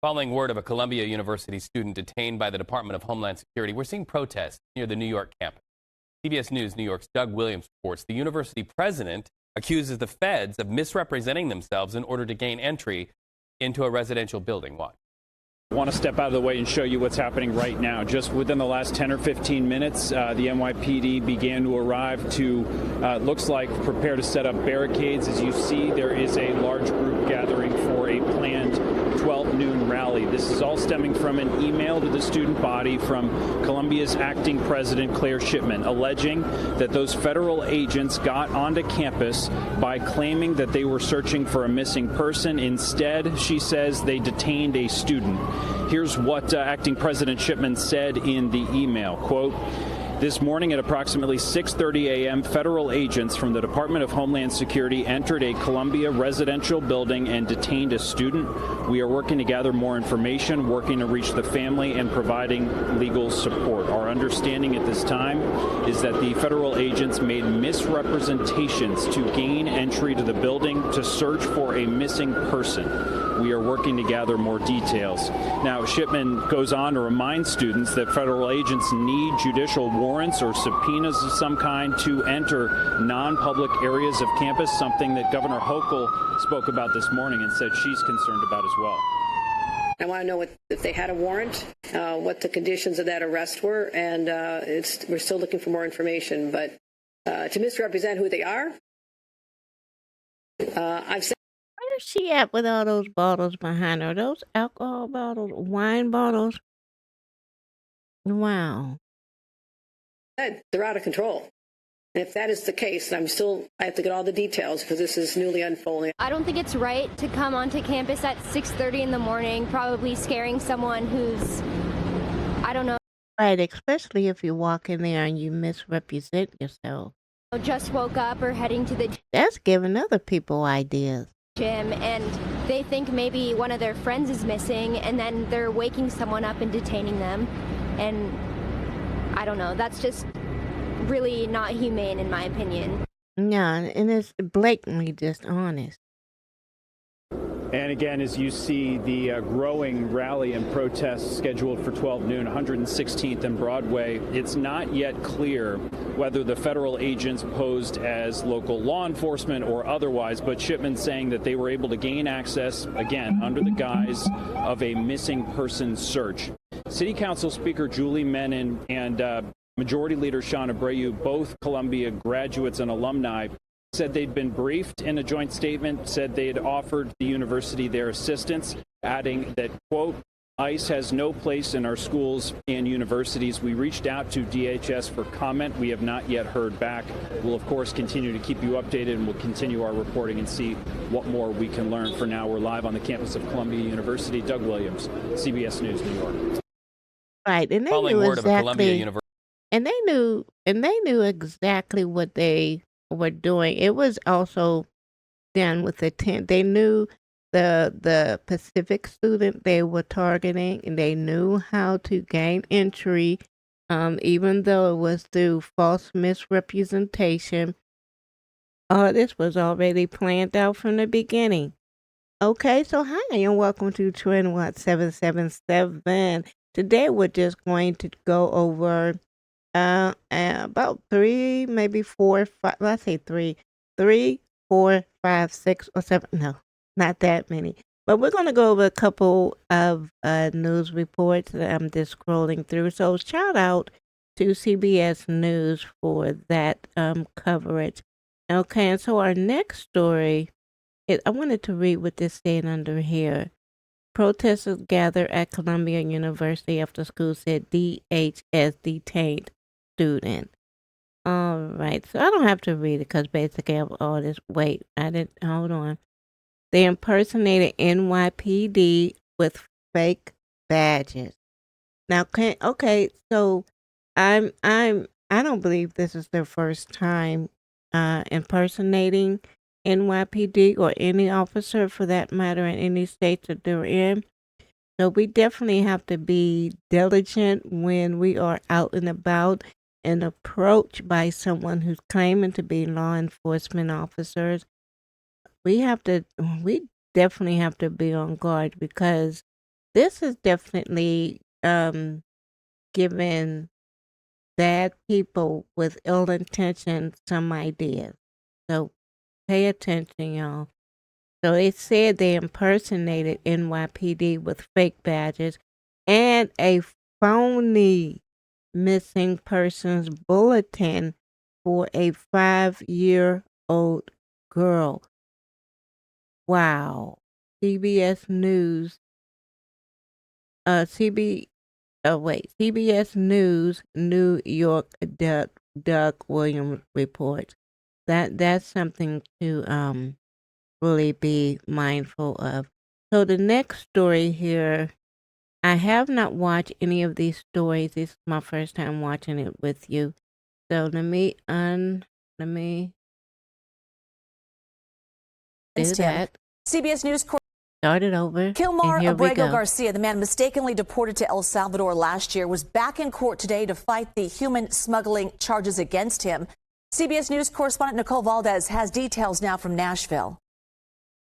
Following word of a Columbia University student detained by the Department of Homeland Security, we're seeing protests near the New York campus. CBS News New York's Doug Williams reports the university president accuses the feds of misrepresenting themselves in order to gain entry into a residential building. Watch. I want to step out of the way and show you what's happening right now. Just within the last 10 or 15 minutes, the NYPD began to arrive to, looks like, prepare to set up barricades. As you see, there is a large group gathering for a planned 12 noon rally. This is all stemming from an email to the student body from Columbia's acting president, Claire Shipman, alleging that those federal agents got onto campus by claiming that they were searching for a missing person. Instead, she says they detained a student. Here's what acting President Shipman said in the email, quote, "This morning at approximately 6:30 a.m., federal agents from the Department of Homeland Security entered a Columbia residential building and detained a student. We are working to gather more information, working to reach the family, and providing legal support. Our understanding at this time is that the federal agents made misrepresentations to gain entry to the building to search for a missing person. We are working to gather more details." Now, Shipman goes on to remind students that federal agents need judicial warrants or subpoenas of some kind to enter non-public areas of campus, something that Governor Hochul spoke about this morning and said she's concerned about as well. I want to know if they had a warrant, what the conditions of that arrest were, and we're still looking for more information. But to misrepresent who they are, I've said. Where's she at with all those bottles behind her? Those alcohol bottles, wine bottles? Wow. They're out of control. And if that is the case, I have to get all the details because this is newly unfolding. I don't think it's right to come onto campus at 6:30 in the morning, probably scaring someone who's, I don't know. Right, especially if you walk in there and you misrepresent yourself. Just woke up or heading to the That's giving other people ideas. gym and they think maybe one of their friends is missing and then they're waking someone up and detaining them. And I don't know, that's just really not humane in my opinion. Yeah, and it's blatantly dishonest. And again, as you see the growing rally and protests scheduled for 12 noon, 116th and Broadway, it's not yet clear whether the federal agents posed as local law enforcement or otherwise, but Shipman saying that they were able to gain access, again, under the guise of a missing person search. City Council Speaker Julie Menin and Majority Leader Sean Abreu, both Columbia graduates and alumni, said they'd been briefed in a joint statement, said they had offered the university their assistance, adding that, quote, "ICE has no place in our schools and universities. We reached out to DHS for comment. We have not yet heard back. We'll, of course, continue to keep you updated, and we'll continue our reporting and see what more we can learn. For now, we're live on the campus of Columbia University. Doug Williams, CBS News, New York. Right, and they Following knew word of a Columbia exactly, University. and they knew exactly what they were doing. It was also done with intent. They knew the Pacific student they were targeting, and they knew how to gain entry, even though it was through false misrepresentation. All of this was already planned out from the beginning. Okay, so hi, and welcome to TrendWatch777. Today we're just going to go over about three, maybe four, five. Let's say three, 4, 5, 6, or 7. No, not that many. But we're going to go over a couple of news reports that I'm just scrolling through. So shout out to CBS News for that coverage. Okay, and so our next story, I wanted to read what this said under here. Protesters gather at Columbia University after school said DHS detained student. All right, so I don't have to read it because basically all this. Wait, I didn't. Hold on. They impersonated NYPD with fake badges. Now, okay, so I don't believe this is their first time impersonating NYPD or any officer for that matter in any state that they're in. So we definitely have to be diligent when we are out and about and approached by someone who's claiming to be law enforcement officers. We definitely have to be on guard because this is definitely giving bad people with ill intentions some ideas. So pay attention, y'all. So it said they impersonated NYPD with fake badges and a phony missing persons bulletin for a 5-year-old girl. Wow. CBS News, CBS News, New York, Doug Williams reports. That's something to really be mindful of. So the next story here, I have not watched any of these stories. This is my first time watching it with you. So let me do that. CBS News Start it over. Kilmar and here we Abrego go. Garcia, the man mistakenly deported to El Salvador last year, was back in court today to fight the human smuggling charges against him. CBS News correspondent Nicole Valdez has details now from Nashville.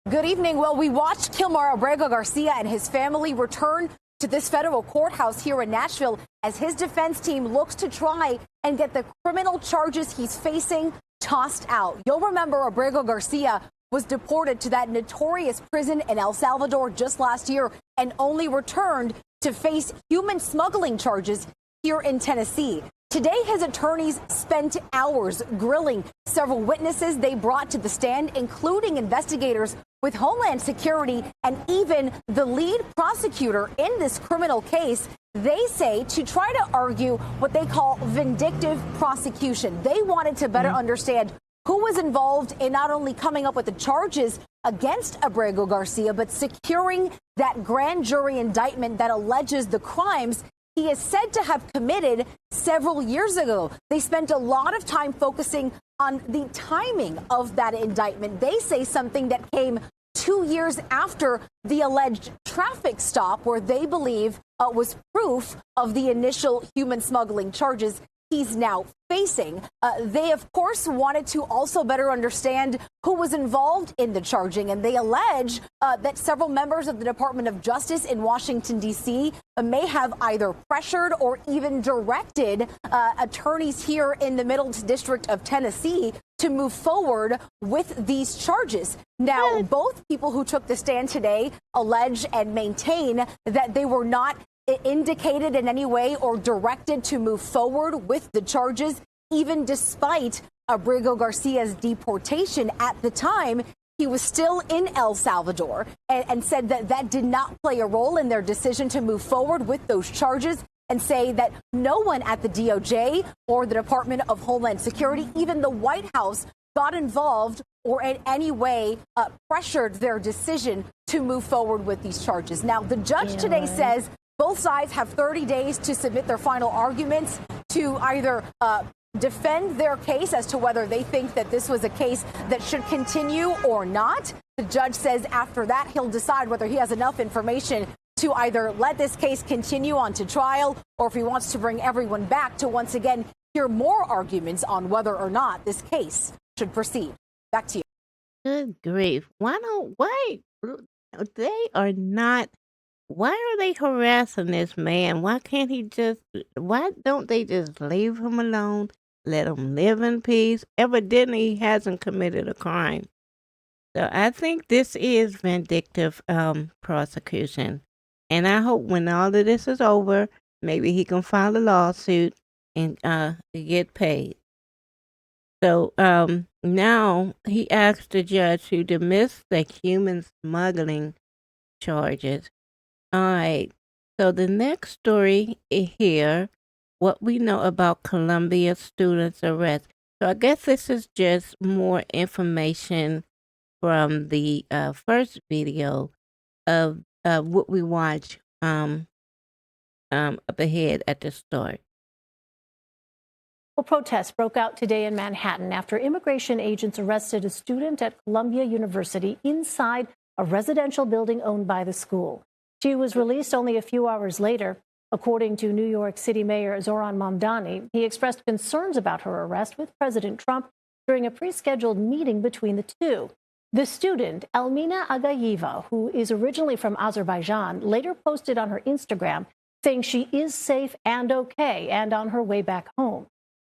Good evening. Well, we watched Kilmar Abrego Garcia and his family return to this federal courthouse here in Nashville as his defense team looks to try and get the criminal charges he's facing tossed out. You'll remember Abrego Garcia was deported to that notorious prison in El Salvador just last year and only returned to face human smuggling charges here in Tennessee. Today, his attorneys spent hours grilling several witnesses they brought to the stand, including investigators with Homeland Security and even the lead prosecutor in this criminal case. They say to try to argue what they call vindictive prosecution. They wanted to better understand who was involved in not only coming up with the charges against Abrego Garcia, but securing that grand jury indictment that alleges the crimes he is said to have committed several years ago. They spent a lot of time focusing on the timing of that indictment. They say something that came 2 years after the alleged traffic stop, where they believe was proof of the initial human smuggling charges he's now facing. They, of course, wanted to also better understand who was involved in the charging, and they allege that several members of the Department of Justice in Washington, D.C. May have either pressured or even directed attorneys here in the Middle District of Tennessee to move forward with these charges. Now, both people who took the stand today allege and maintain that they were not indicated in any way or directed to move forward with the charges, even despite Abrego Garcia's deportation. At the time, he was still in El Salvador, and said that that did not play a role in their decision to move forward with those charges, and say that no one at the DOJ or the Department of Homeland Security, even the White House, got involved or in any way pressured their decision to move forward with these charges. Now, the judge today says both sides have 30 days to submit their final arguments to either defend their case as to whether they think that this was a case that should continue or not. The judge says after that, he'll decide whether he has enough information to either let this case continue on to trial, or if he wants to bring everyone back to once again hear more arguments on whether or not this case should proceed. Back to you. Good grief. Why are they harassing this man? Why don't they just leave him alone? Let him live in peace? Evidently, he hasn't committed a crime. So I think this is vindictive prosecution. And I hope when all of this is over, maybe he can file a lawsuit and get paid. So now he asked the judge to dismiss the human smuggling charges. All right. So the next story here, what we know about Columbia students' arrest. So I guess this is just more information from the first video of what we watch up ahead at the start. Well, protests broke out today in Manhattan after immigration agents arrested a student at Columbia University inside a residential building owned by the school. She was released only a few hours later. According to New York City Mayor Zoran Mamdani, he expressed concerns about her arrest with President Trump during a pre-scheduled meeting between the two. The student, Elmina Agayeva, who is originally from Azerbaijan, later posted on her Instagram saying she is safe and okay and on her way back home.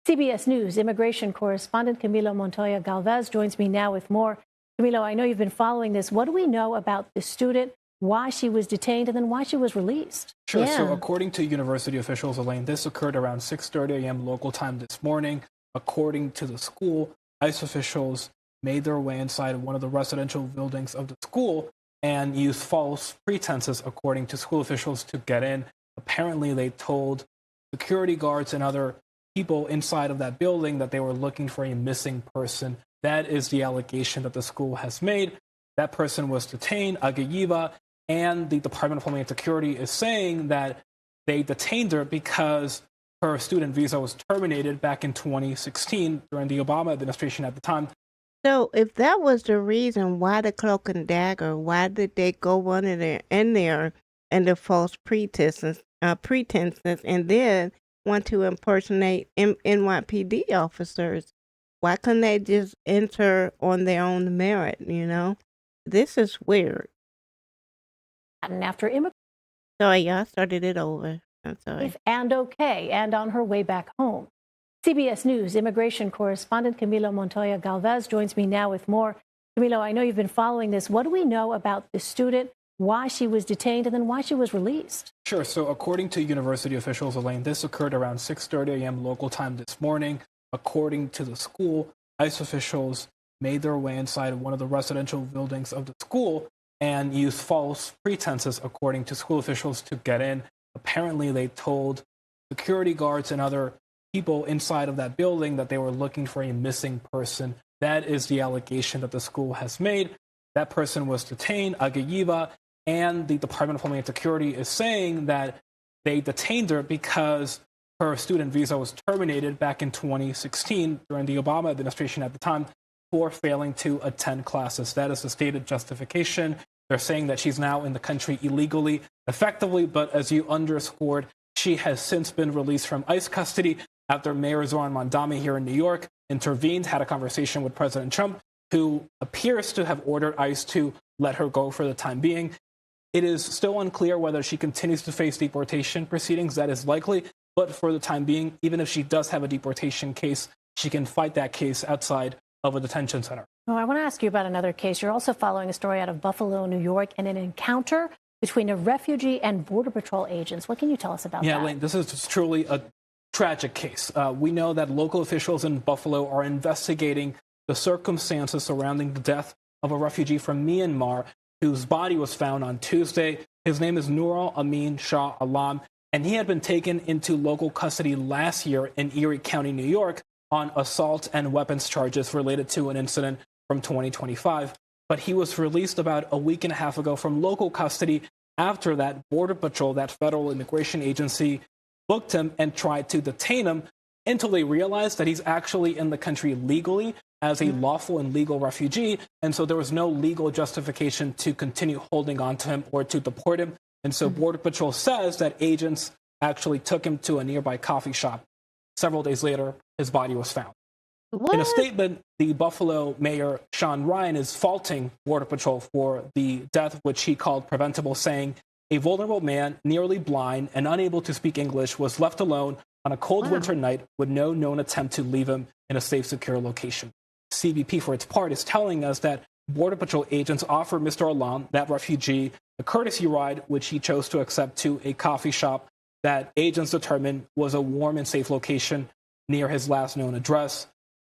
CBS News immigration correspondent Camilo Montoya Galvez joins me now with more. Camilo, I know you've been following this. What do we know about the student, why she was detained, and then why she was released? Sure. Yeah. So according to university officials, Elaine, this occurred around 6:30 a.m. local time this morning. According to the school, ICE officials made their way inside one of the residential buildings of the school and used false pretenses, according to school officials, to get in. Apparently, they told security guards and other people inside of that building that they were looking for a missing person. That is the allegation that the school has made. That person was detained, Agayeva, and the Department of Homeland Security is saying that they detained her because her student visa was terminated back in 2016 during the Obama administration at the time. So if that was the reason, why the cloak and dagger? Why did they go in there and the false pretenses, and then want to impersonate NYPD officers? Why couldn't they just enter on their own merit? This is weird. And after immigration, sorry, y'all started it over. I'm sorry. And okay, and on her way back home. CBS News immigration correspondent Camilo Montoya Galvez joins me now with more. Camilo, I know you've been following this. What do we know about the student, why she was detained, and then why she was released? Sure. So according to university officials, Elaine, this occurred around 6:30 a.m. local time this morning. According to the school, ICE officials made their way inside one of the residential buildings of the school and used false pretenses, according to school officials, to get in. Apparently, they told security guards and other people inside of that building that they were looking for a missing person. That is the allegation that the school has made. That person was detained, Agayeva, and the Department of Homeland Security is saying that they detained her because her student visa was terminated back in 2016 during the Obama administration at the time for failing to attend classes. That is the stated justification. They're saying that she's now in the country illegally, effectively, but as you underscored, she has since been released from ICE custody after Mayor Zoran Mondami here in New York intervened, had a conversation with President Trump, who appears to have ordered ICE to let her go for the time being. It is still unclear whether she continues to face deportation proceedings. That is likely, but for the time being, even if she does have a deportation case, she can fight that case outside of a detention center. Oh, I want to ask you about another case. You're also following a story out of Buffalo, New York, and an encounter between a refugee and Border Patrol agents. What can you tell us about that? Yeah, Lane, this is truly a tragic case. We know that local officials in Buffalo are investigating the circumstances surrounding the death of a refugee from Myanmar whose body was found on Tuesday. His name is Nurul Amin Shah Alam, and he had been taken into local custody last year in Erie County, New York, on assault and weapons charges related to an incident from 2025. But he was released about a week and a half ago from local custody after that Border Patrol, that federal immigration agency, booked him and tried to detain him until they realized that he's actually in the country legally as a lawful and legal refugee. And so there was no legal justification to continue holding on to him or to deport him. And so Border Patrol says that agents actually took him to a nearby coffee shop. Several days later, his body was found. What? In a statement, the Buffalo mayor, Sean Ryan, is faulting Border Patrol for the death, which he called preventable, saying a vulnerable man, nearly blind and unable to speak English, was left alone on a cold winter night with no known attempt to leave him in a safe, secure location. CBP, for its part, is telling us that Border Patrol agents offered Mr. Alam, that refugee, a courtesy ride, which he chose to accept, to a coffee shop that agents determined was a warm and safe location near his last known address.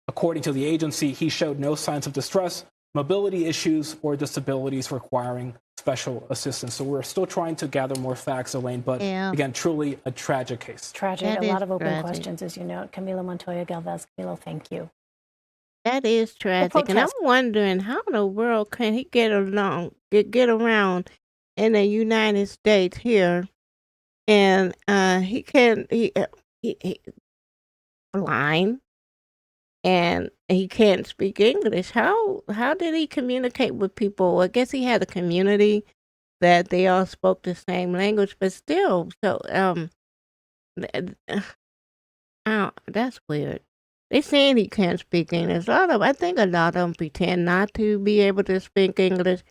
According to the agency, he showed no signs of distress, mobility issues, or disabilities requiring special assistance. So we're still trying to gather more facts, Elaine, but again, truly a tragic case. Tragic. That a lot of open tragic. questions, as you know. Camilo Montoya Galvez. Camilo, thank you. That is tragic, and I'm wondering how in the world can he get around in the United States here, and he blind, and he can't speak English. How did he communicate with people? I guess he had a community that they all spoke the same language, but still, so that's weird. they saying he can't speak English. I think a lot of them pretend not to be able to speak English.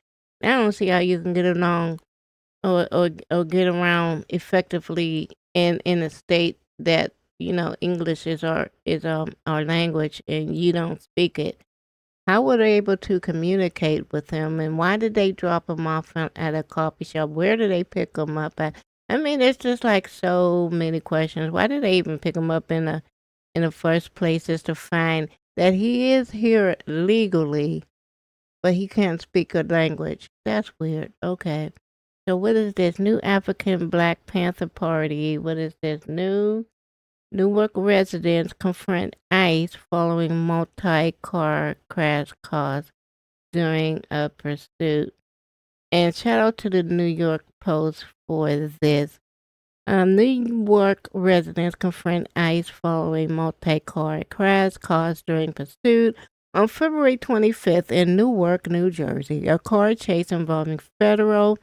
I don't see how you can get along or get around effectively in a state that English is our language and you don't speak it. How were they able to communicate with him, and why did they drop him off at a coffee shop? Where did they pick him up at? I mean, it's just like so many questions. Why did they even pick him up in the first place? Is to find that he is here legally, but he can't speak a language. That's weird. Okay. So what is this? New African Black Panther Party. What is this? Newark residents confront ICE following multi-car crash caused during a pursuit. And shout out to the New York Post for this. Newark residents confront ICE following multi-car crash caused during pursuit on February 25th in Newark, New Jersey. A car chase involving federal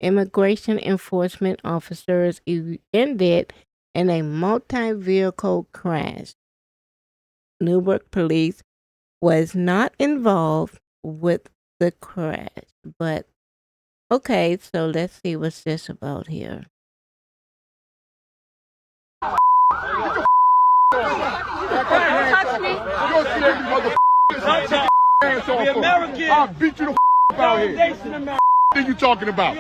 immigration enforcement officers ended in a multi-vehicle crash. Newark police was not involved with the crash, but okay, so let's see what's this about here. Touch me. The American. I'll beat you the out here. What are you talking about?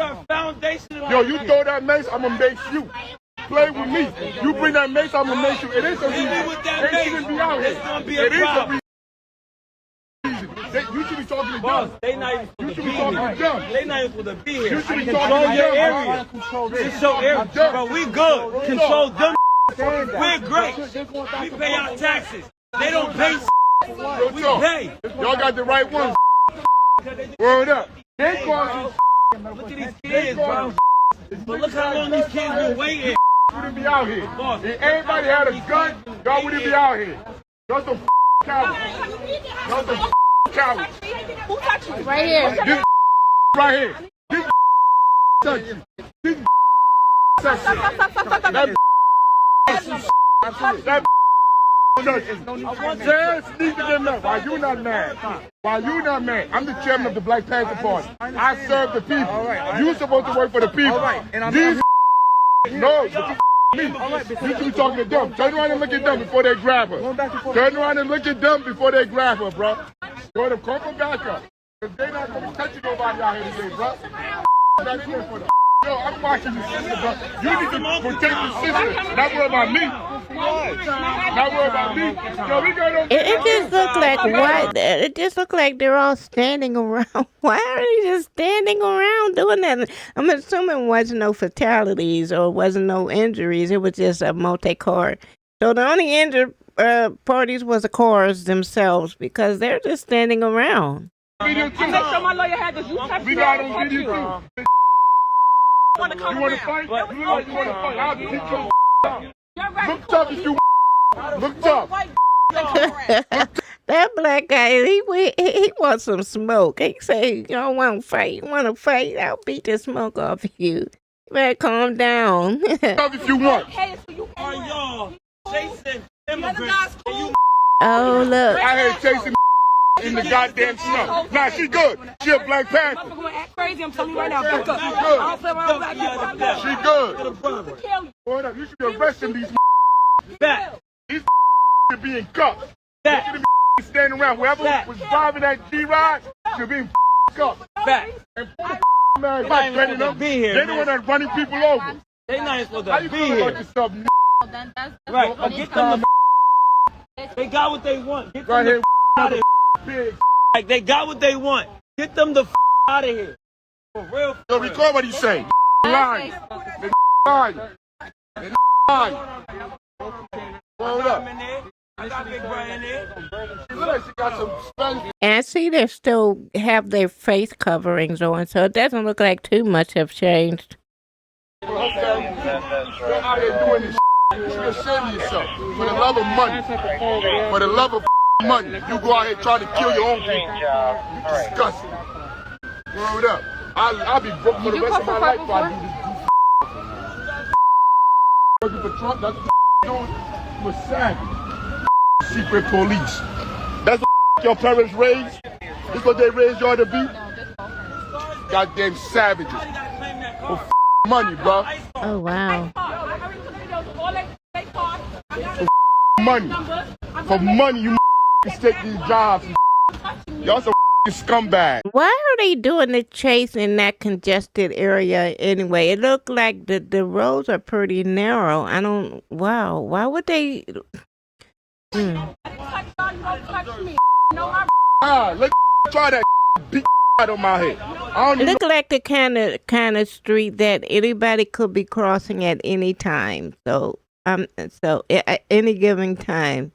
Yo, you throw that mace, I'm gonna mace you. Play with me. You bring that mace, I'm gonna mace you. It is a reason. They shouldn't be out here. It is a reason. You should be talking to them. They not even you should be talking to them. They not even supposed to be here. You should be talking to them. Area. It's your area. Bro, we good. Control them. We're great. We pay our taxes. They don't pay. We pay. Y'all got the right ones. Word up. They call Look at these kids, bro. But look how long these kids been waiting. Wouldn't be out here. If everybody had a gun, y'all wouldn't be out here. Y'all some cowards. Y'all some cowards. Who touched you? Right here. This right here. This touch you. This touch you. That just need to get mad. Why you not mad? Why you not mad? I'm the chairman of the Black Panther Party. I serve the people. You supposed to work for the people. These no, me. You should be talking to them. Turn around and look at them before they grab her. Turn around and look at them before they grab her, bro. Go to come back up. Because they're not going to touch nobody out here today, bro. Not in there for them. Yo, I'm watching the sister, bro. You need to protect the sister. Not worry about me. Not worry about me. Yo, we got no. It just looked like what? It just looked like they're all standing around. Why are they just standing around doing that? I'm assuming wasn't no fatalities or wasn't no injuries. It was just a multi-car. So the only injured parties was the cars themselves because they're just standing around. Video too. I make sure my lawyer had this. You touched me. We got on video too. You want to fight? You want to fight? I'll beat your Look tough if you look tough. That black guy, he wants some smoke. He say, you don't want to fight. You want to fight? I'll beat the smoke off of you. You better calm down. Tough if you want. Are y'all chasing immigrants? Oh, look. I heard chasing in the goddamn snow. Nah, she good. She a Black Panther. I'm going to act crazy. I'm telling you right now. Back up. She good. I don't play around black people. She good. Hold up. You should be arresting these Back. These should be in cuffs. Back. They should be standing around. Whoever was driving that G-Ride should be in cuffs. Back. And put the man back training them. They're the one that's running people over. They not even supposed How to you be feel about here. yourself, Right. But get them They got what they want. Get them right here, out of big. Like they got what they want. Get them the out of here. For real. Yo, record what he's saying. Lying. They lying. They lying. Hold up. I got Big Brian in there. She look like she got some Spanish. And I see they still have their face coverings on, so it doesn't look like too much have changed. You're out here doing this. You should ashamed of yourself. For the love of money. For the love of money. You go out here trying to kill your own people. You disgusting. Word up. I'll be broke for the rest of my life if I do this. Working for Trump, that's what you're doing. You're a savage. secret police. That's what your parents raised. This what they raised y'all to be. Goddamn savages. For money, bro. Oh, wow. For money. For money, you take these jobs. Y'all some scumbag. Why are they doing the chase in that congested area anyway? It looked like the roads are pretty narrow. Wow. Why would they? Let's try that beat on my head. It looked like the kind of street that anybody could be crossing at any time. So at any given time.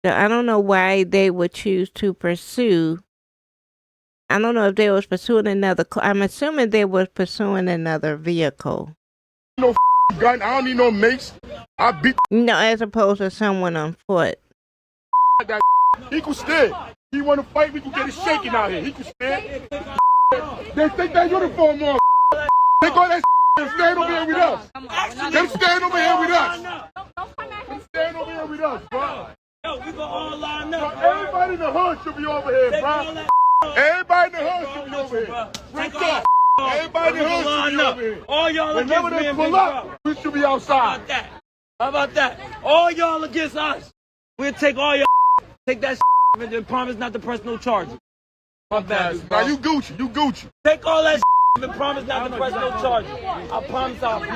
So I don't know why they would choose to pursue. I don't know if they was pursuing another. I'm assuming they was pursuing another vehicle. No gun. I don't need no mace. I beat. No, as opposed to someone on foot. That he could stand. He want to fight. We could get it shaking out here. He could stand. They take that uniform off. They go that and stand over here with us. Them stand over here with us. Them stand over here with us, bro. Yo, we go all line up. Everybody in the hood should be over here, bro. Everybody in the hood should be over here. Real talk. Everybody in the hood should be over here. All y'all whenever against they me. pull up, we should be outside. How about that? All y'all against us. We'll take all y'all. Take that and promise not to press no charges. My bad. Now you Gucci. You Gucci. Take all that and promise not to press no charges. I promise I'll beat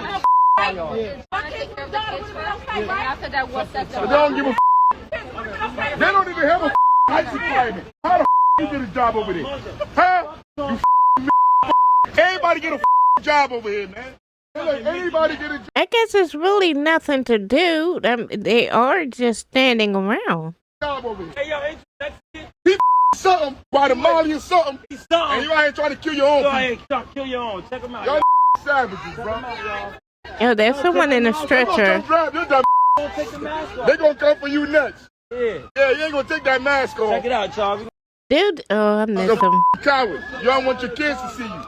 y'all. But they don't give a They don't even have a license requirement. How the you get a job over there? Huh? You everybody get a job over here, man. Like anybody get a job. I guess it's really nothing to do. They are just standing around. Over here. Hey, yo, that's it. He something by the Molly or something. He's something. And you out here trying to kill your own. Go ahead, try to kill your own. Check him out. Y'all savages, bro. Oh, there's someone in a stretcher. Take the mask off. They gonna come for you next. Yeah. Yeah, you ain't gonna take that mask off. Check it out, Charlie. Dude, oh, I miss him. Coward. Y'all want your kids to see you.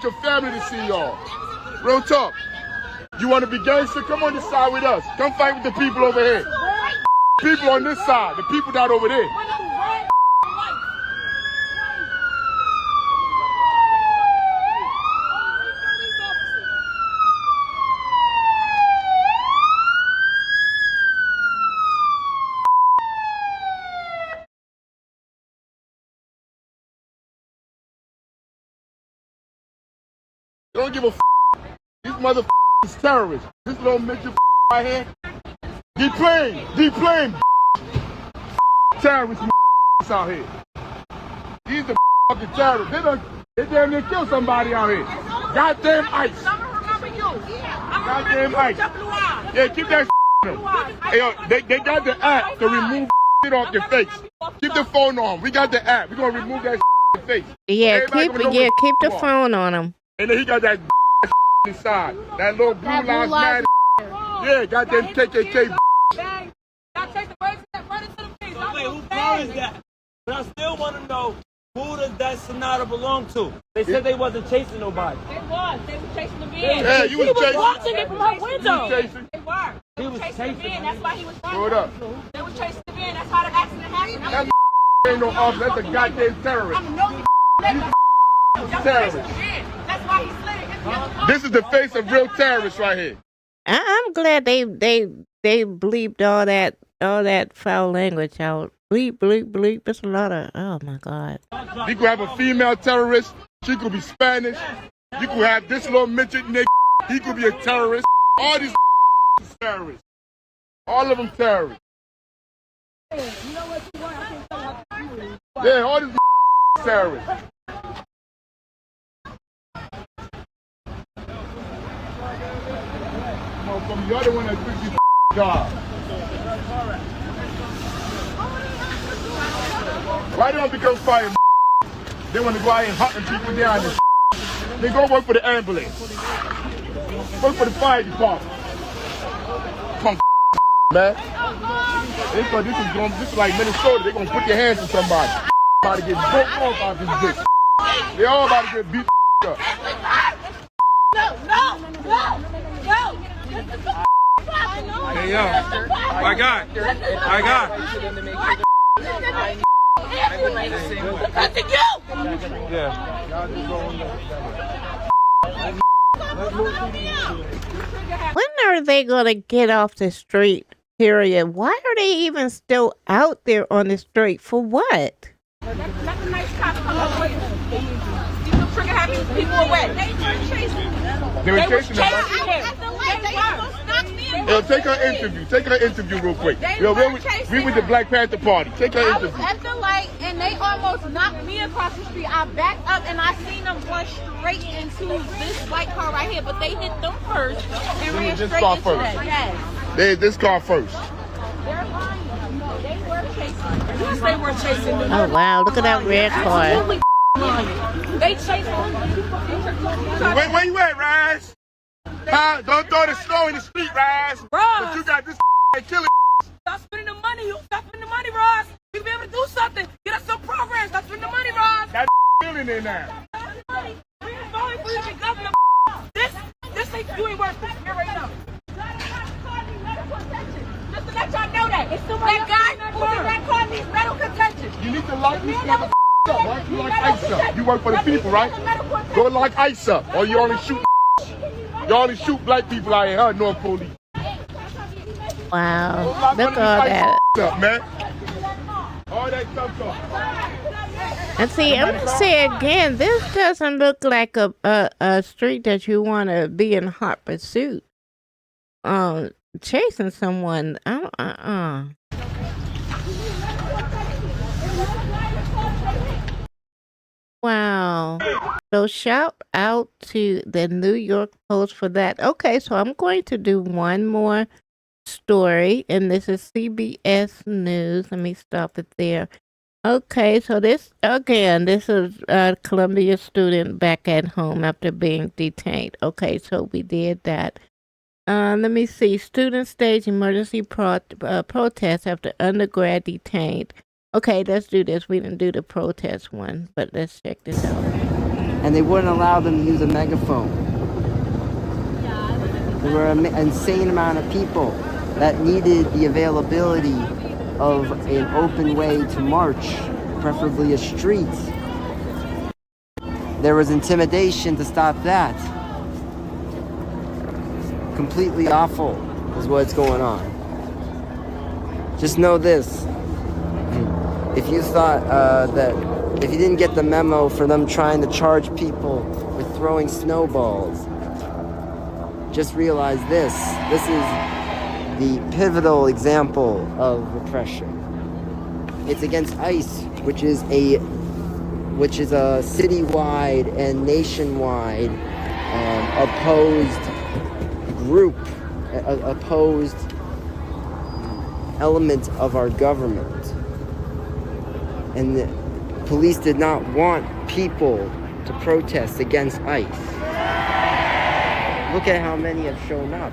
Your family to see y'all. Real talk. You want to be gangster? Come on this side with us. Come fight with the people over here. People on this side. The people not over there. Don't give a These motherfuckers is terrorists. This little midget right here. Deplane. Terrorists out here. These the fucking terrorists. They damn near kill somebody out here. Goddamn ICE. Goddamn ICE. Yeah, keep that Hey, yo, they got the app to remove shit off your face. Keep the phone on. We got the app. We're gonna remove that your face. Yeah, keep the phone on him. And then he got that inside. That little blue lives matter. Yeah, goddamn KKK. Wait, who promised that? But I still want to know, who does that Sonata belong to? They said they wasn't chasing nobody. They was chasing the van. Yeah, you was chasing. Watching it from her window. They were. He was chasing the van. That's why he was running. Throw it up. They were chasing the van. That's how the accident happened. That ain't no officer. That's a goddamn terrorist. Terrorist. That's why he slid. This is the face of real terrorists right here. I'm glad they bleeped all that foul language out. Bleep, bleep, bleep. It's a lot of, oh my God. You could have a female terrorist. She could be Spanish. You could have this little midget nigga. He could be a terrorist. All these terrorists. All of them terrorists. Yeah, all these terrorists. From the other one that took you job. Why they don't become fire? They want to go out and hunting people down. They go work for the ambulance. Work for the fire department. Punk man. This is like Minnesota. They're gonna put their hands on somebody. About to get broke off out this bitch. They all about to get beat up. No. Hey yo, I got. When are they gonna get off the street? Period. Why are they even still out there on the street? For what? Let the nice cops come up with these little trigger happy people away. They were chasing them. They were chasing them. At the light, they almost knocked me in. Yo, take her interview. Take her interview real quick. Yo, we with the Black Panther Party. Take her I was interview. at the light and they almost knocked me across the street. I backed up and I seen them run straight into this white car right here, but they hit them first and ran This straight car into first. that. Yes. This car first. They're lying. No, they were chasing. Yes, they were chasing them. Oh wow! Look at that red car. Absolutely lying. They chased them. Where you at, Raz? Huh? Don't throw the snow in the street, Raz. But you got this killing. Stop spending the money. You stop spending the money, Ross. We be able to do something. Get us some programs. Stop spending the money, Ross. That killing there now. We ain't voting for you to be governor. This ain't you ain't worth it. Here right now. Just to let y'all know that. That guy who's in that car needs medical contention. You need to lock this up. Why you lock ICE up? You work for the people, right? Go lock ICE up, or you only shoot. You only shoot black people out here, huh? North Police. Wow! Look at all that. Up, man. All that stuff up. And see, I'm gonna say again, this doesn't look like a street that you want to be in hot pursuit. Chasing someone. Wow. So shout out to the New York Post for that. Okay, so I'm going to do one more story, and this is CBS News. Let me stop it there. Okay, so this is a Columbia student back at home after being detained. Okay, so we did that. Let me see. Students stage emergency protest after undergrad detained. Okay, let's do this. We didn't do the protest one, but let's check this out. And they wouldn't allow them to use a megaphone. There were an insane amount of people that needed the availability of an open way to march, preferably a street. There was intimidation to stop that. Completely awful is what's going on. Just know this. If you thought that if you didn't get the memo for them trying to charge people with throwing snowballs, just realize this. This is the pivotal example of repression. It's against ICE, which is a citywide and nationwide opposed group, opposed element of our government. And the police did not want people to protest against ICE. Look at how many have shown up.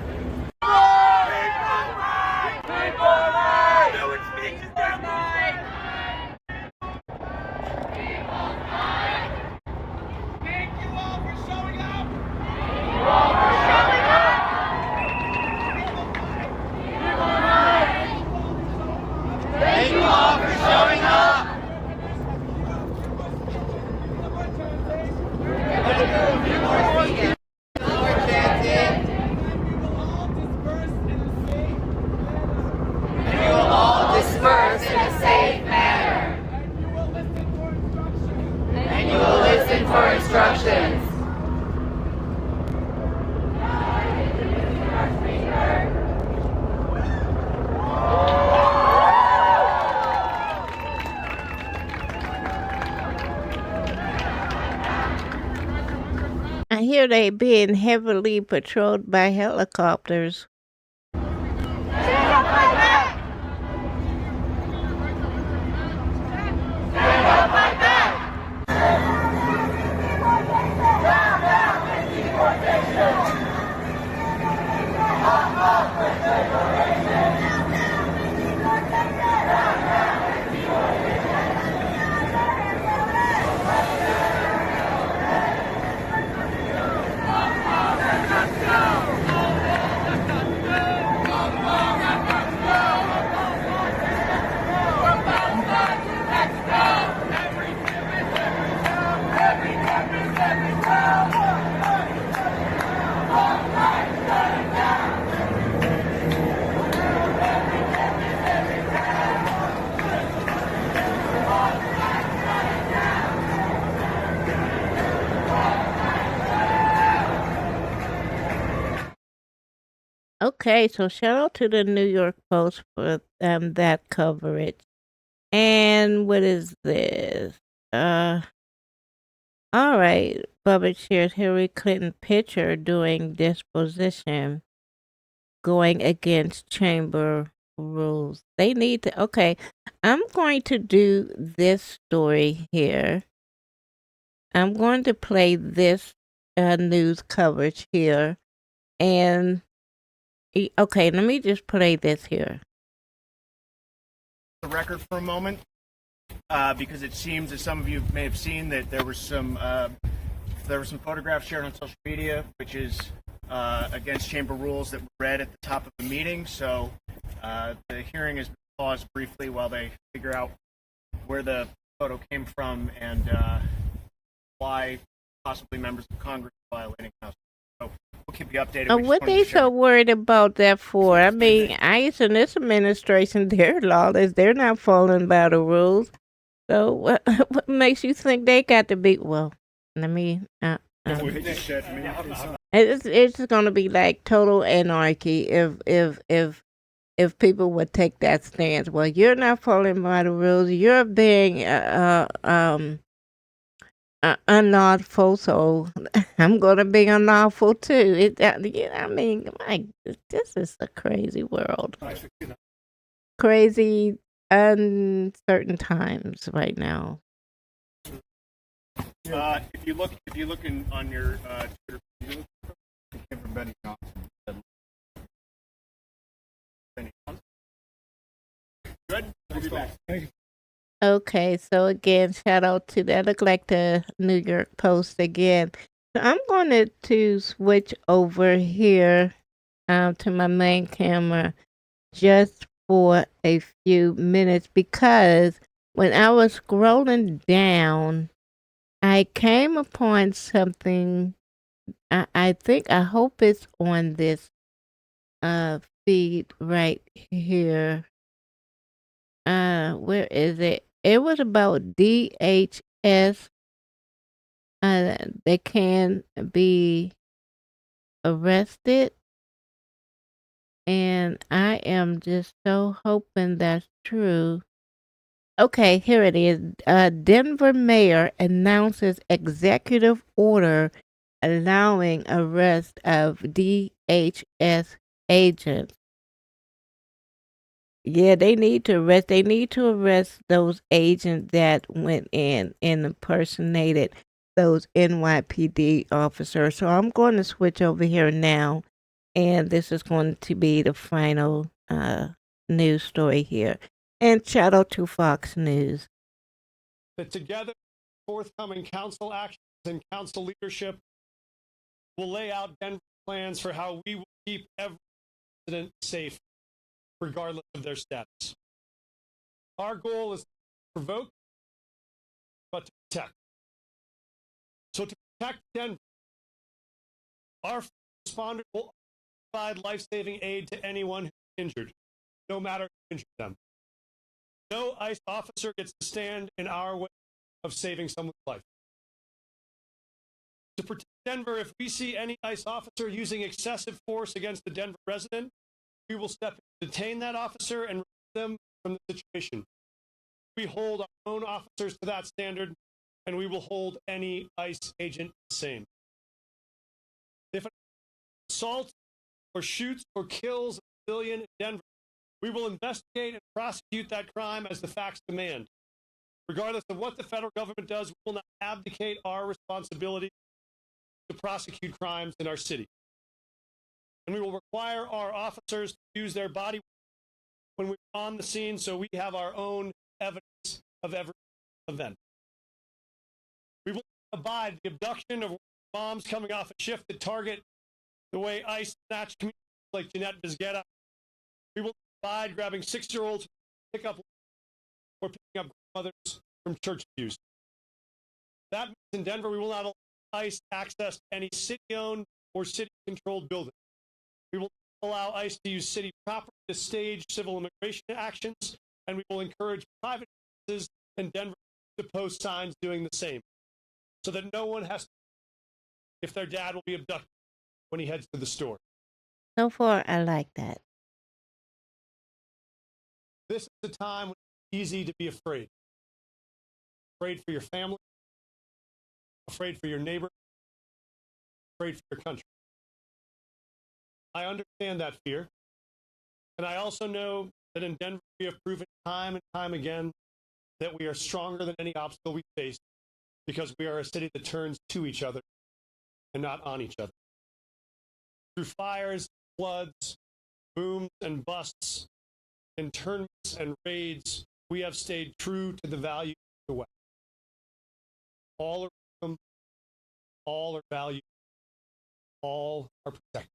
I hear they being heavily patrolled by helicopters. Okay, so shout out to the New York Post for that coverage. And what is this? All right. Bubba shares Hillary Clinton picture doing disposition, going against chamber rules. They need to. Okay, I'm going to do this story here. I'm going to play this news coverage here, and okay, let me just play this here. The record for a moment, because it seems, as some of you may have seen, that there were some photographs shared on social media, which is against chamber rules that were read at the top of the meeting. So the hearing has been paused briefly while they figure out where the photo came from and why possibly members of Congress are violating House. So we'll keep you updated. What they so worried about that for? I mean, ICE and this administration, they're lawless. They're not following by the rules. So what makes you think they got to be? Well, let me. It's going to be like total anarchy if people would take that stance. Well, you're not following by the rules. You're being unlawful, so I'm going to be unlawful too. I mean, this is a crazy world. Crazy, uncertain times right now. If you look on your Twitter, it came from Benny Johnson. Good. We'll be back. Thank you. Okay, so again, shout out to that. Look like the New York Post again. So I'm going to switch over here to my main camera just for a few minutes because when I was scrolling down, I came upon something. I hope it's on this feed right here. Where is it? It was about DHS. They can be arrested. And I am just so hoping that's true. Okay, here it is. Denver mayor announces executive order allowing arrest of DHS agents. Yeah, they need to arrest. They need to arrest those agents that went in and impersonated those NYPD officers. So I'm going to switch over here now, and this is going to be the final news story here. And shout out to Fox News. That together, forthcoming council actions and council leadership will lay out Denver plans for how we will keep every resident safe, regardless of their status. Our goal is to provoke, but to protect. So to protect Denver, our responders will provide life-saving aid to anyone who's injured, no matter who injured them. No ICE officer gets to stand in our way of saving someone's life. To protect Denver, if we see any ICE officer using excessive force against a Denver resident, we will step in, detain that officer, and remove them from the situation. We hold our own officers to that standard, and we will hold any ICE agent the same. If an assaults or shoots or kills a civilian in Denver, we will investigate and prosecute that crime as the facts demand. Regardless of what the federal government does, we will not abdicate our responsibility to prosecute crimes in our city. And we will require our officers to use their body when we're on the scene so we have our own evidence of every event. We will abide the abduction of bombs coming off a shift that target the way ICE snatched communities like Jeanette Vizqueta. We will abide grabbing 6-year-olds from pickup or picking up mothers from church pews. That means in Denver, we will not allow ICE access to any city-owned or city-controlled building. We will allow ICE to use city property to stage civil immigration actions, and we will encourage private businesses in Denver to post signs doing the same, so that no one has to if their dad will be abducted when he heads to the store. So far, I like that. This is a time when it's easy to be afraid. Afraid for your family, afraid for your neighbor, afraid for your country. I understand that fear. And I also know that in Denver, we have proven time and time again that we are stronger than any obstacle we face because we are a city that turns to each other and not on each other. Through fires, floods, booms and busts, internments and raids, we have stayed true to the values of the West. All are welcome, all are valued, all are protected.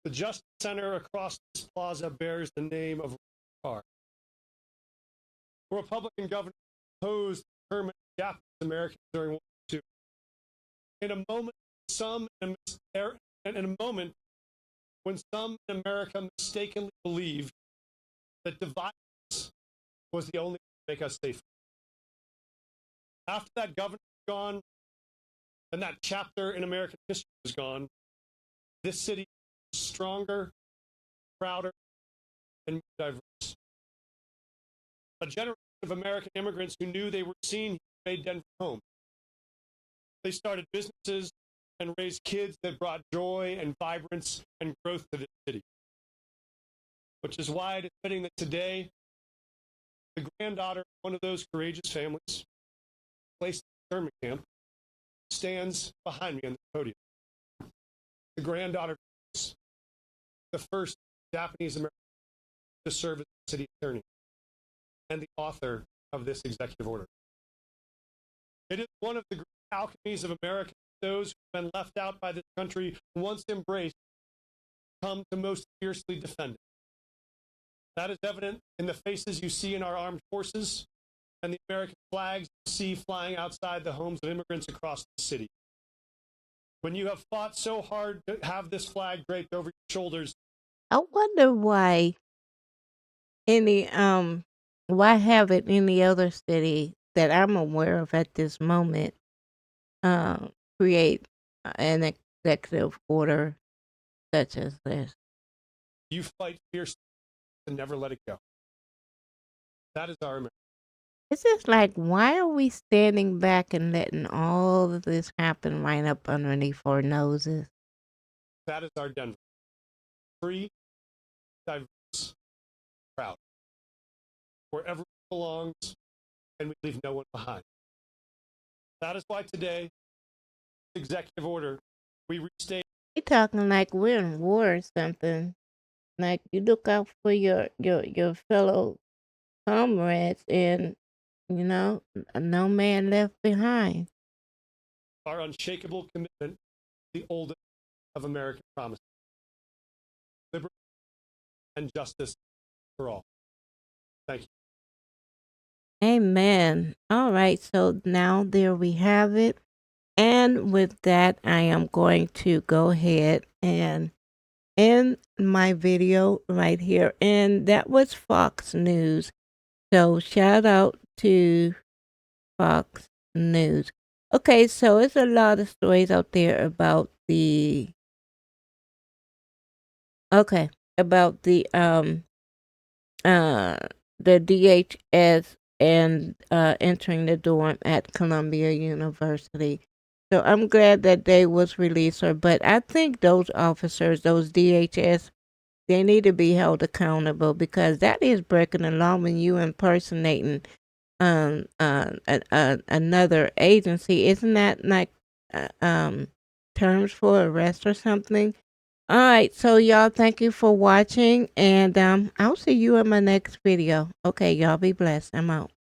The Justice Center across this plaza bears the name of Carr. The Republican governor opposed internment of Japanese Americans during World War II. In a moment, when some in America mistakenly believed that violence was the only way to make us safer. After that governor was gone and that chapter in American history was gone, this city is stronger, prouder, and more diverse. A generation of American immigrants who knew they were seen made Denver home. They started businesses and raised kids that brought joy and vibrance and growth to this city. Which is why it is fitting that today, the granddaughter of one of those courageous families, placed in the internment camp, stands behind me on the podium. The granddaughter is the first Japanese American to serve as city attorney and the author of this executive order. It is one of the great alchemies of America. Those who have been left out by this country, once embraced, come to most fiercely defend it. That is evident in the faces you see in our armed forces and the American flags you see flying outside the homes of immigrants across the city. When you have fought so hard to have this flag draped over your shoulders. I wonder why why haven't any other city that I'm aware of at this moment create an executive order such as this. You fight fiercely and never let it go. That is our America. It's just like, why are we standing back and letting all of this happen right up underneath our noses? That is our Denver. Free, diverse, proud. Wherever it belongs, and we leave no one behind. That is why today, executive order, we restate. You're talking like we're in war or something. Like, you look out for your fellow comrades and, no man left behind. Our unshakable commitment to the oldest of American promises. Liberty and justice for all. Thank you. Amen. All right, so now there we have it. And with that, I am going to go ahead and end my video right here. And that was Fox News. So shout out to Fox News. Okay, so it's a lot of stories out there about the DHS and entering the dorm at Columbia University. So I'm glad that they was released, but I think those officers, those DHS, they need to be held accountable because that is breaking the law when you impersonating another agency. Isn't that like terms for arrest or something? All right, so y'all, thank you for watching, and I'll see you in my next video. Okay, y'all be blessed. I'm out.